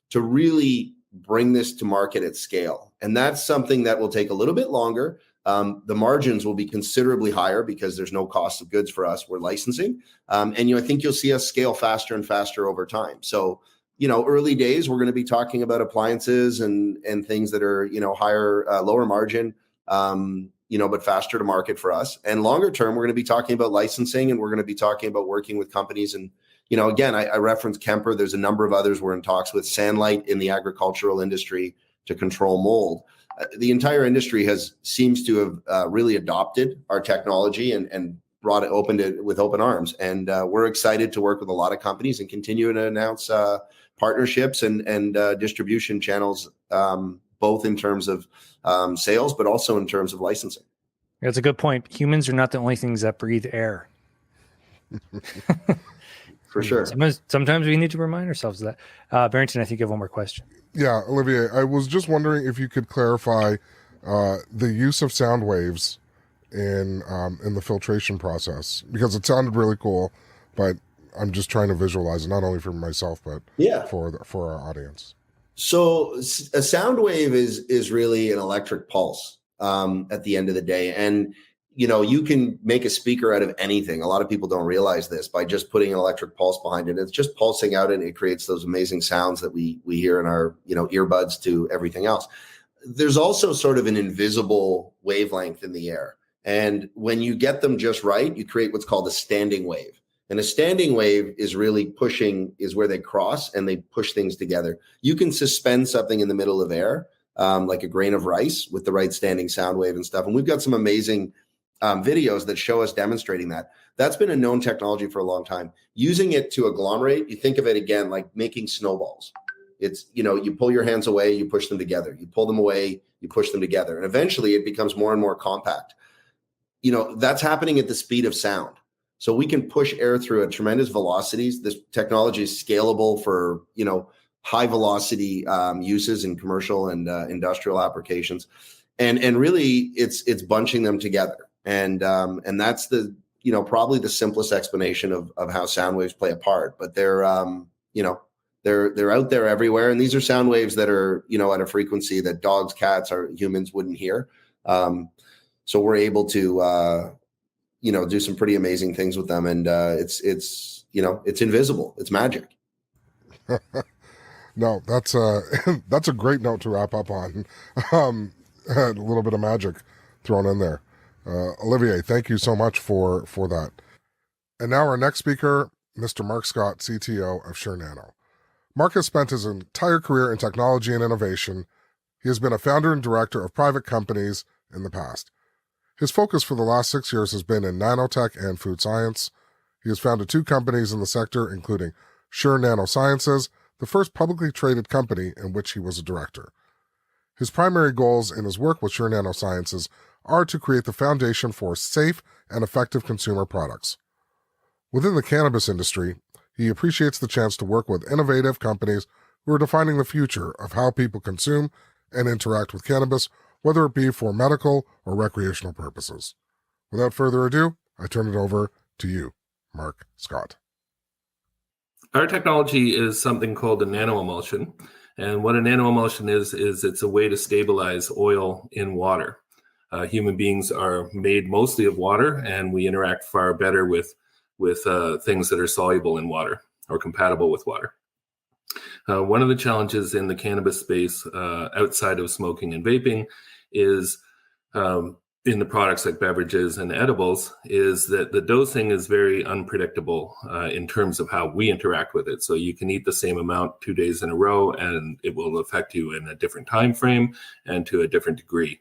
to really bring this to market at scale. And that's something that will take a little bit longer. The margins will be considerably higher because there's no cost of goods for us. We're licensing. I think you'll see us scale faster and faster over time. So, early days, we're going to be talking about appliances and things that are, higher, lower margin, but faster to market for us. And longer term, we're going to be talking about licensing, and we're going to be talking about working with companies. And, again, I referenced Kemper. There's a number of others we're in talks with. Sandlight in the agricultural industry to control mold. The entire industry seems to have really adopted our technology and opened it with open arms. And we're excited to work with a lot of companies and continue to announce partnerships and distribution channels, both in terms of sales, but also in terms of licensing. That's a good point. Humans are not the only things that breathe air. For sure. Sometimes we need to remind ourselves of that. Barrington, I think you have one more question. Yeah, Olivier, I was just wondering if you could clarify the use of sound waves in the filtration process, because it sounded really cool, but I'm just trying to visualize it, not only for myself, but for our audience. So a sound wave is really an electric pulse at the end of the day. And you can make a speaker out of anything. A lot of people don't realize this by just putting an electric pulse behind it. It's just pulsing out and it creates those amazing sounds that we hear in our, earbuds to everything else. There's also sort of an invisible wavelength in the air. And when you get them just right, you create what's called a standing wave. And a standing wave is really is where they cross and they push things together. You can suspend something in the middle of air, like a grain of rice, with the right standing sound wave and stuff. And we've got some amazing videos that show us demonstrating that. That's been a known technology for a long time. Using it to agglomerate, you think of it again like making snowballs. It's, you pull your hands away, you push them together. You pull them away, you push them together. And eventually it becomes more and more compact. That's happening at the speed of sound. So we can push air through at tremendous velocities. This technology is scalable for, high velocity uses in commercial and industrial applications. And really it's bunching them together. And that's the, probably the simplest explanation of how sound waves play a part, but they're out there everywhere. And these are sound waves that are, at a frequency that dogs, cats, or humans wouldn't hear. So we're able to, do some pretty amazing things with them. And it's invisible. It's magic. No, that's a great note to wrap up on. A little bit of magic thrown in there. Olivier, thank you so much for that. And now our next speaker, Mr. Mark Scott, CTO of SureNano. Mark has spent his entire career in technology and innovation. He has been a founder and director of private companies in the past. His focus for the last 6 years has been in nanotech and food science. He has founded 2 companies in the sector, including SureNano Sciences, the first publicly traded company in which he was a director. His primary goals in his work with SureNano Sciences are to create the foundation for safe and effective consumer products. Within the cannabis industry, he appreciates the chance to work with innovative companies who are defining the future of how people consume and interact with cannabis, whether it be for medical or recreational purposes. Without further ado, I turn it over to you, Mark Scott. Our technology is something called a nanoemulsion. And what a nanoemulsion is it's a way to stabilize oil in water. Human beings are made mostly of water, and we interact far better with things that are soluble in water or compatible with water. One of the challenges in the cannabis space outside of smoking and vaping is in the products like beverages and edibles is that the dosing is very unpredictable in terms of how we interact with it. So you can eat the same amount 2 days in a row and it will affect you in a different time frame and to a different degree.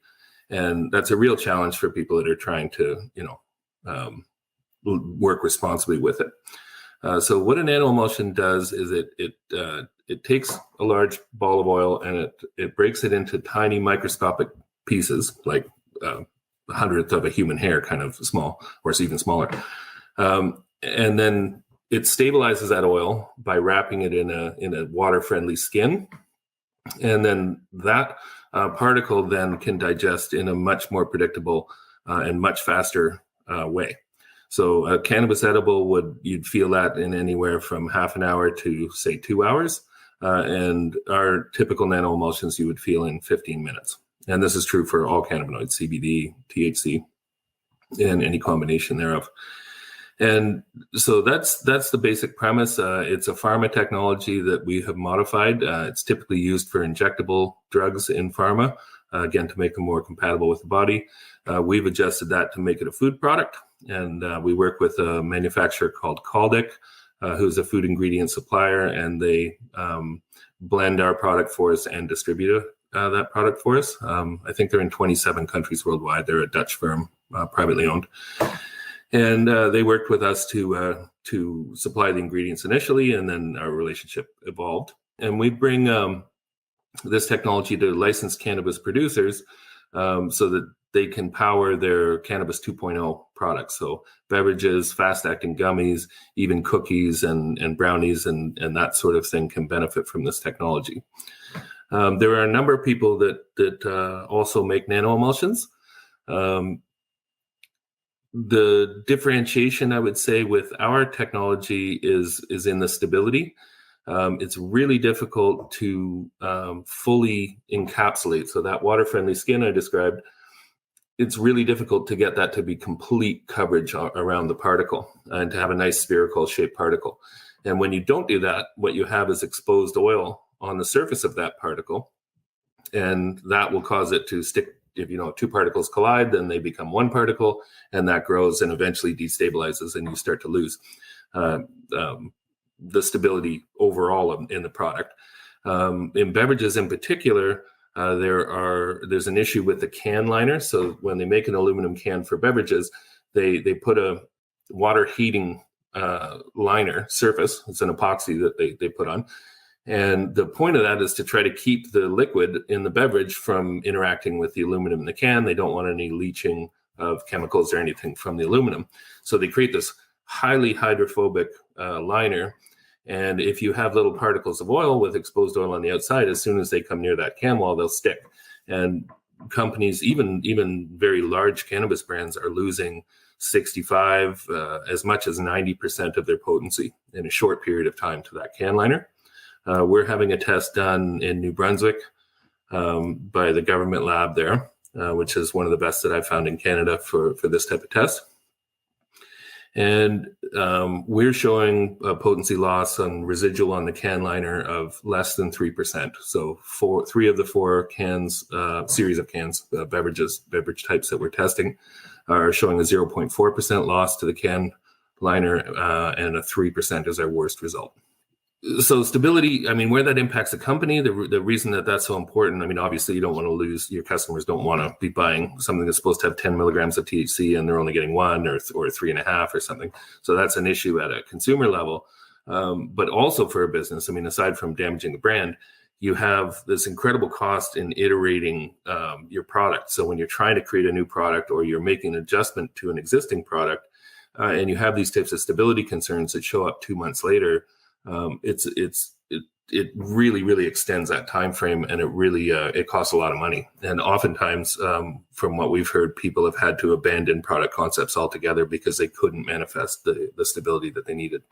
And that's a real challenge for people that are trying to, work responsibly with it. So what a nanoemulsion does is it takes a large ball of oil and it breaks it into tiny microscopic pieces, like a hundredth of a human hair, kind of small, or it's even smaller. And then it stabilizes that oil by wrapping it in a water-friendly skin. And then that particle then can digest in a much more predictable and much faster way. So a cannabis edible you'd feel that in anywhere from half an hour to say 2 hours. And our typical nanoemulsions you would feel in 15 minutes. And this is true for all cannabinoids, CBD, THC, and any combination thereof. And so that's the basic premise. It's a pharma technology that we have modified. It's typically used for injectable drugs in pharma, again, to make them more compatible with the body. We've adjusted that to make it a food product. And we work with a manufacturer called Caldic, who's a food ingredient supplier, and they blend our product for us and distribute that product for us. I think they're in 27 countries worldwide. They're a Dutch firm, privately owned. And they worked with us to supply the ingredients initially, and then our relationship evolved. And we bring this technology to licensed cannabis producers so that they can power their Cannabis 2.0 products. So beverages, fast-acting gummies, even cookies and brownies and that sort of thing can benefit from this technology. There are a number of people that also make nanoemulsions. The differentiation, I would say, with our technology is in the stability. It's really difficult to fully encapsulate. So that water-friendly skin I described, it's really difficult to get that to be complete coverage around the particle and to have a nice spherical shaped particle. And when you don't do that, what you have is exposed oil on the surface of that particle, and that will cause it to stick. If two particles collide, then they become one particle, and that grows and eventually destabilizes, and you start to lose the stability overall in the product. In beverages in particular, there's an issue with the can liner. So when they make an aluminum can for beverages, they put a water heating liner surface. It's an epoxy that they put on. And the point of that is to try to keep the liquid in the beverage from interacting with the aluminum in the can. They don't want any leaching of chemicals or anything from the aluminum. So they create this highly hydrophobic liner. And if you have little particles of oil with exposed oil on the outside, as soon as they come near that can wall, they'll stick. And companies, even very large cannabis brands, are losing 65, as much as 90% of their potency in a short period of time to that can liner. We're having a test done in New Brunswick by the government lab there, which is one of the best that I've found in Canada for this type of test. And we're showing a potency loss on residual on the can liner of less than 3%. So 3 of the 4 cans, series of cans, beverage types that we're testing are showing a 0.4% loss to the can liner, and a 3% is our worst result. So stability, where that impacts the company, the reason that that's so important, obviously you don't want to lose, your customers don't want to be buying something that's supposed to have 10 milligrams of THC and they're only getting 1 or 3.5 or something. So that's an issue at a consumer level. But also for a business, aside from damaging the brand, you have this incredible cost in iterating your product. So when you're trying to create a new product or you're making an adjustment to an existing product, and you have these types of stability concerns that show up 2 months later, it really extends that time frame, and it costs a lot of money. And oftentimes, from what we've heard, people have had to abandon product concepts altogether because they couldn't manifest the stability that they needed.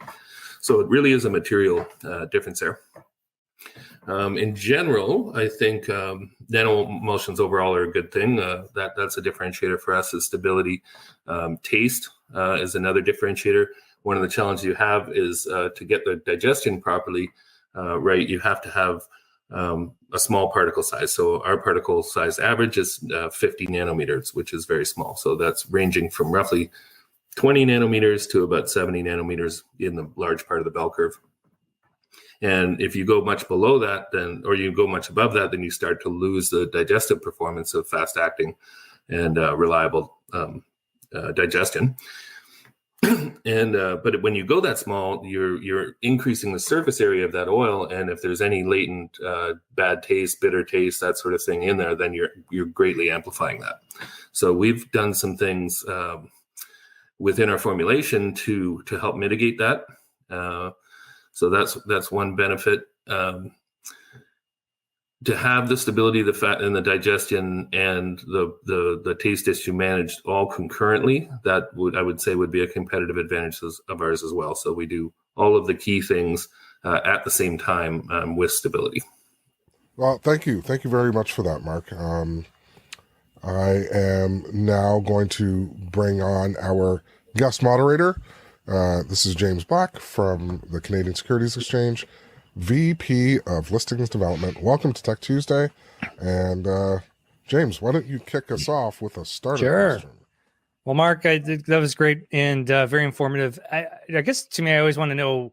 So it really is a material difference there. In general, I think nano emulsions overall are a good thing. That's a differentiator for us, is stability. Taste is another differentiator. One of the challenges you have is to get the digestion properly right, you have to have a small particle size. So our particle size average is 50 nanometers, which is very small. So that's ranging from roughly 20 nanometers to about 70 nanometers in the large part of the bell curve. And if you go much below that, or you go much above that, then you start to lose the digestive performance of fast acting and reliable digestion. But when you go that small, you're increasing the surface area of that oil, and if there's any latent bad taste, bitter taste, that sort of thing in there, then you're greatly amplifying that. So we've done some things within our formulation to help mitigate that. So that's one benefit. To have the stability, the fat, and the digestion, and the taste issue managed all concurrently, that I would say would be a competitive advantage of ours as well. So we do all of the key things at the same time with stability. Well, thank you very much for that, Mark. I am now going to bring on our guest moderator. This is James Black from the Canadian Securities Exchange, VP of Listings Development. Welcome to Tech Tuesday. And James, why don't you kick us off with a starter question? Well, Mark, I think that was great and very informative. I guess to me, I always want to know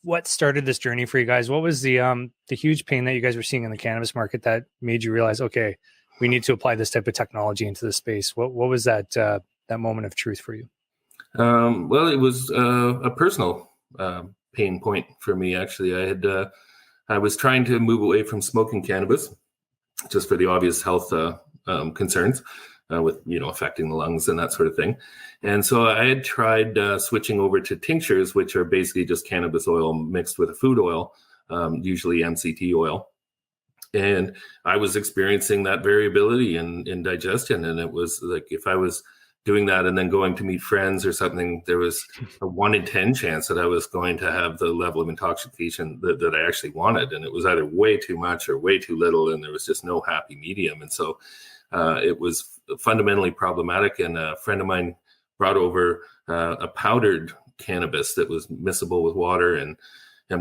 what started this journey for you guys. What was the huge pain that you guys were seeing in the cannabis market that made you realize, okay, we need to apply this type of technology into the space? What was that moment of truth for you? Well, it was a personal pain point for me, actually. I was trying to move away from smoking cannabis just for the obvious health concerns with, affecting the lungs and that sort of thing. And so I had tried switching over to tinctures, which are basically just cannabis oil mixed with a food oil, usually MCT oil. And I was experiencing that variability in digestion. And it was like, if I was doing that and then going to meet friends or something, there was a 1 in 10 chance that I was going to have the level of intoxication that I actually wanted. And it was either way too much or way too little. And there was just no happy medium. And so it was fundamentally problematic. And a friend of mine brought over a powdered cannabis that was miscible with water, and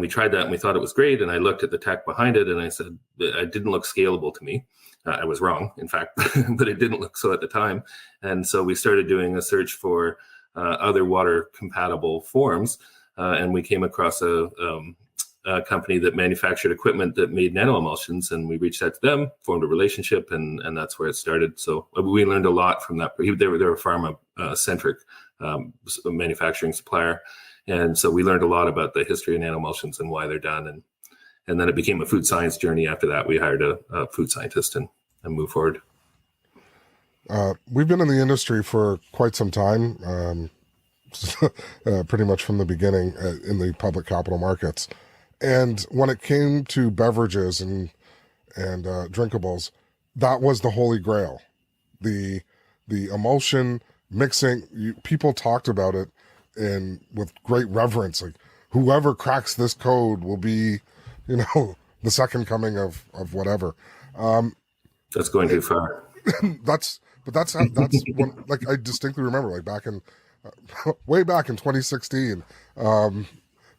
we tried that and we thought it was great. And I looked at the tech behind it and I said it didn't look scalable to me. I was wrong, in fact, but it didn't look so at the time. And so we started doing a search for other water compatible forms, and we came across a company that manufactured equipment that made nanoemulsions, and we reached out to them, formed a relationship, and that's where it started. So we learned a lot from that. They were a pharma centric manufacturing supplier, and so we learned a lot about the history of nanoemulsions and why they're done, and then it became a food science journey. After that, we hired a food scientist and moved forward. We've been in the industry for quite some time, pretty much from the beginning in the public capital markets. And when it came to beverages and drinkables, that was the holy grail. The emulsion mixing, people talked about it with great reverence. Like, whoever cracks this code will be, the second coming of whatever. That's going too far. That's when, like, I distinctly remember, like, back in way back in 2016,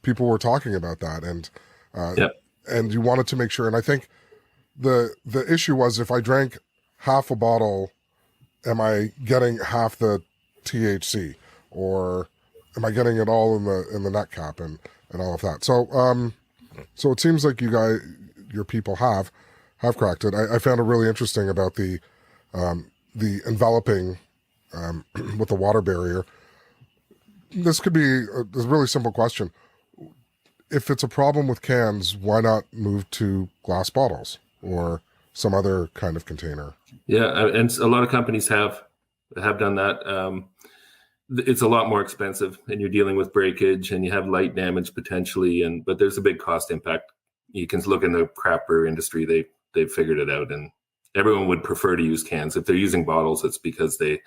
people were talking about that, and and you wanted to make sure. And I think the issue was, if I drank half a bottle, am I getting half the THC, or am I getting it all in the net cap and all of that? So it seems like your people have cracked it. I found it really interesting about the enveloping with the water barrier. This could be a really simple question. If it's a problem with cans, why not move to glass bottles or some other kind of container? Yeah, and a lot of companies have done that. It's a lot more expensive, and you're dealing with breakage, and you have light damage potentially, but there's a big cost impact. You can look in the craft brewer industry; they've figured it out, and everyone would prefer to use cans. If they're using bottles, it's because they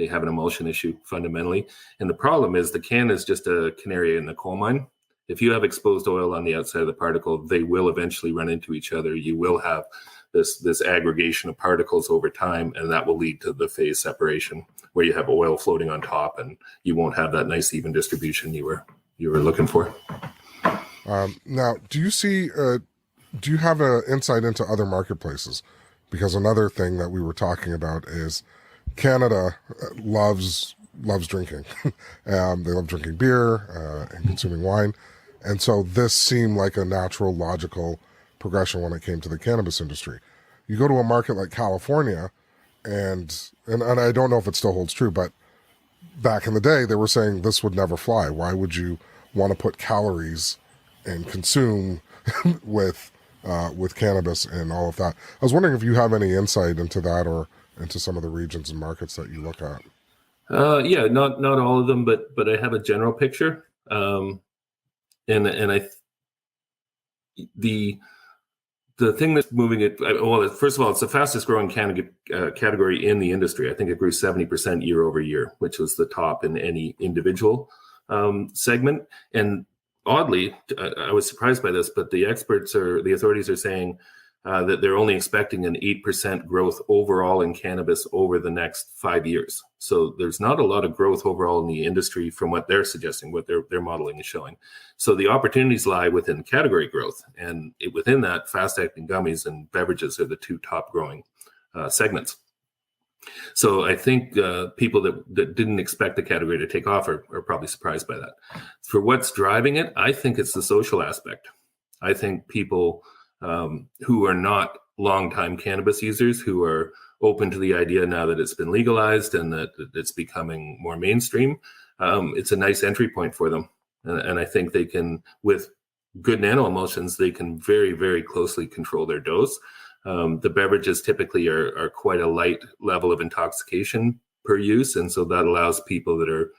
have an emulsion issue fundamentally. And the problem is, the can is just a canary in the coal mine. If you have exposed oil on the outside of the particle, they will eventually run into each other. You will have this aggregation of particles over time, and that will lead to the phase separation, where you have oil floating on top, and you won't have that nice even distribution you were looking for. Now, do you have an insight into other marketplaces? Because another thing that we were talking about is Canada loves drinking. They love drinking beer and consuming wine. And so this seemed like a natural, logical progression when it came to the cannabis industry. You go to a market like California, and I don't know if it still holds true, but back in the day, they were saying this would never fly. Why would you want to put calories and consume with cannabis and all of that? I was wondering if you have any insight into that, or into some of the regions and markets that you look at. Yeah, not all of them, but I have a general picture. The thing that's moving it, well, first of all, it's the fastest growing category in the industry. I think it grew 70% year over year, which was the top in any individual segment. And oddly, I was surprised by this, but the authorities are saying that they're only expecting an 8% growth overall in cannabis over the next 5 years. So there's not a lot of growth overall in the industry from what they're suggesting, what their modeling is showing. So the opportunities lie within category growth, and within that, fast-acting gummies and beverages are the two top growing segments. So I think people that didn't expect the category to take off are probably surprised by that. For what's driving it, I think it's the social aspect. I think people who are not longtime cannabis users, who are open to the idea now that it's been legalized and that it's becoming more mainstream, it's a nice entry point for them. And I think they can, with good nanoemulsions, they can very, very closely control their dose. The beverages typically are quite a light level of intoxication per use, and so that allows people that are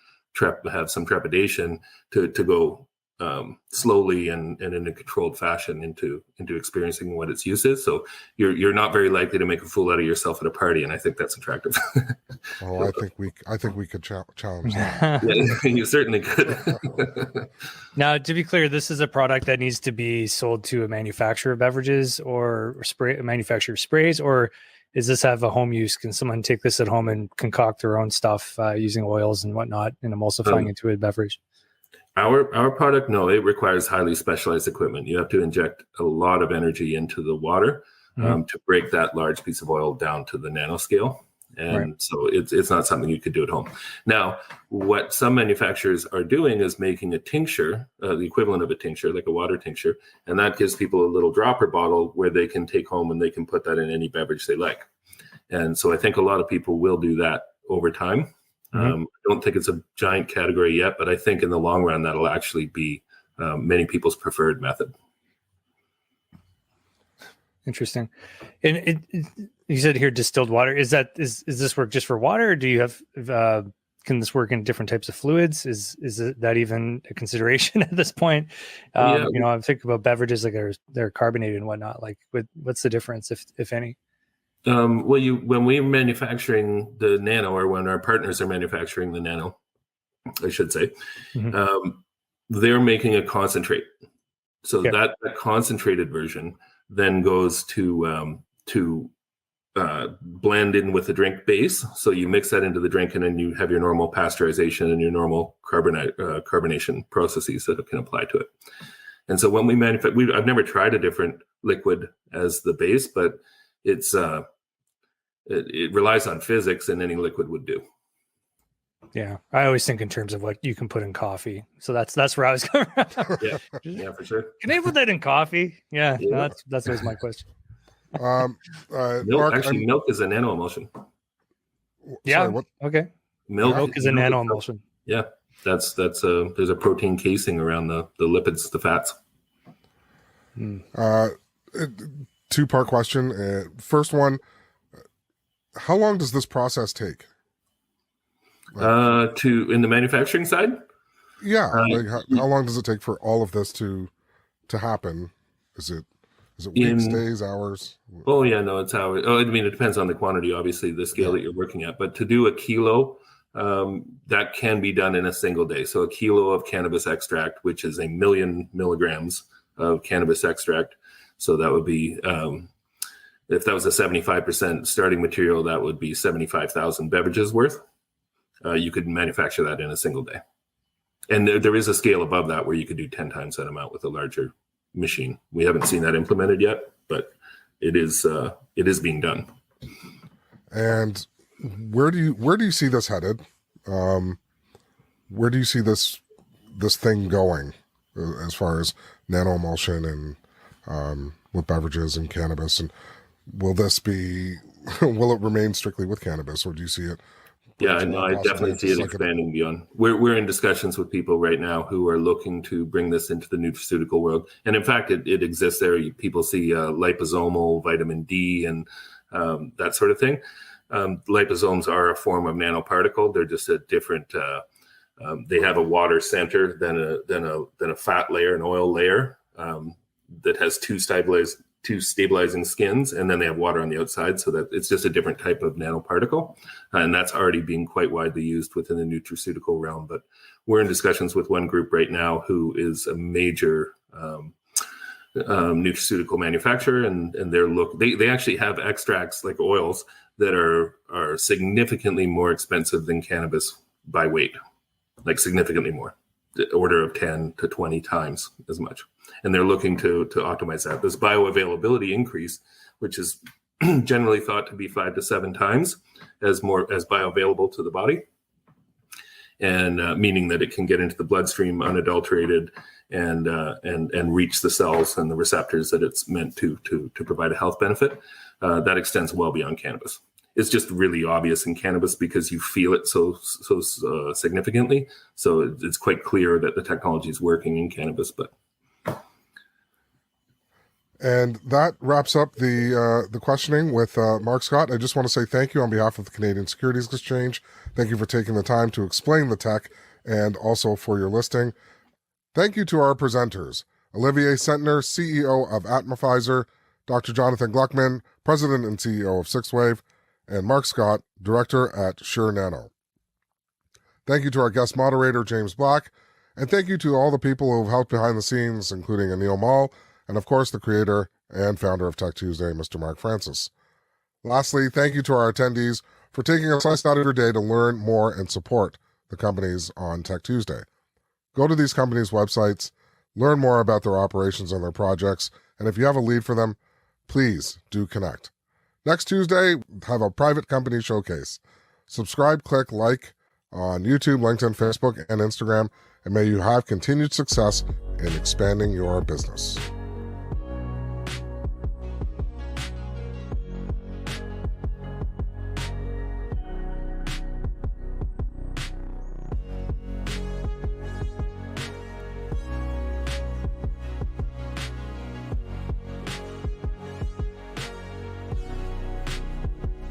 have some trepidation to go slowly and in a controlled fashion into experiencing what its use is. So you're not very likely to make a fool out of yourself at a party, and I think that's attractive. Oh, I think we could challenge that. Yeah, you certainly could. Now, to be clear, this is a product that needs to be sold to a manufacturer of beverages or a manufacturer of sprays, or Does this have a home use? Can someone take this at home and concoct their own stuff using oils and whatnot and emulsifying into a beverage? Our product, no, it requires highly specialized equipment. You have to inject a lot of energy into the water to break that large piece of oil down to the nanoscale. And so it's not something you could do at home. Now, what some manufacturers are doing is making a tincture, the equivalent of a tincture, like a water tincture, and that gives people a little dropper bottle where they can take home and they can put that in any beverage they like. And so I think a lot of people will do that over time. I don't think it's a giant category yet, but I think in the long run, that'll actually be many people's preferred method. Interesting. And you said here distilled water. Is this work just for water? Or do you have can this work in different types of fluids? Is that even a consideration at this point? You know, I'm thinking about beverages like they're carbonated and whatnot. Like, what's the difference, if any? When we're manufacturing the nano, or when our partners are manufacturing the nano, I should say, they're making a concentrate. So that concentrated version then goes to blend in with the drink base. So you mix that into the drink, and then you have your normal pasteurization and your normal carbonation processes that can apply to it. And so when we manufacture, I've never tried a different liquid as the base, but it relies on physics, and any liquid would do. Yeah, I always think in terms of what you can put in coffee. So that's where I was going. Yeah, for sure. Can they put that in coffee? Yeah. No, that's always my question. Milk, Mark, milk is a nano emulsion. Yeah. Sorry, what? Okay. Milk is a nano emulsion. Yeah, there's a protein casing around the lipids, the fats. Two-part question. First one, how long does this process take? In the manufacturing side? Yeah. How long does it take for all of this to happen? Is it weeks, days, hours? Oh yeah, no, it's hours. Oh, I mean, it depends on the quantity, obviously, the scale that you're working at. But to do a kilo, that can be done in a single day. So a kilo of cannabis extract, which is 1 million milligrams of cannabis extract. So that would be, if that was a 75% starting material, that would be 75,000 beverages worth. You could manufacture that in a single day. And there is a scale above that where you could do 10 times that amount with a larger machine. We haven't seen that implemented yet, but it is being done. And where do you see this headed? Where do you see this thing going as far as nanoemulsion and with beverages and cannabis? And will it remain strictly with cannabis, or do you see it? Yeah, no, I definitely see it expanding beyond. We're in discussions with people right now who are looking to bring this into the nutraceutical world. And in fact, it exists there. People see liposomal vitamin D and that sort of thing. Liposomes are a form of nanoparticle. They're just a different. They have a water center than a fat layer, an oil layer that has two stabilizing skins, and then they have water on the outside, so that it's just a different type of nanoparticle, and that's already being quite widely used within the nutraceutical realm. But we're in discussions with one group right now who is a major nutraceutical manufacturer, and they actually have extracts like oils that are significantly more expensive than cannabis by weight, like significantly more, the order of 10 to 20 times as much. And they're looking to optimize that. This bioavailability increase, which is generally thought to be 5 to 7 times as bioavailable to the body, and meaning that it can get into the bloodstream unadulterated and reach the cells and the receptors that it's meant to provide a health benefit. That extends well beyond cannabis. It's just really obvious in cannabis because you feel it so significantly. So it's quite clear that the technology is working in cannabis, but. And that wraps up the questioning with Mark Scott. I just want to say thank you on behalf of the Canadian Securities Exchange. Thank you for taking the time to explain the tech and also for your listing. Thank you to our presenters, Olivier Centner, CEO of Atmofizer, Dr. Jonathan Gluckman, President and CEO of SIXW, and Mark Scott, Director at SureNano. Thank you to our guest moderator, James Black, and thank you to all the people who have helped behind the scenes, including Anil Mall, and of course the creator and founder of Tech Tuesday, Mr. Mark Francis. Lastly, thank you to our attendees for taking a slice out of your day to learn more and support the companies on Tech Tuesday. Go to these companies' websites, learn more about their operations and their projects, and if you have a lead for them, please do connect. Next Tuesday, have a private company showcase. Subscribe, click, like on YouTube, LinkedIn, Facebook, and Instagram, and may you have continued success in expanding your business.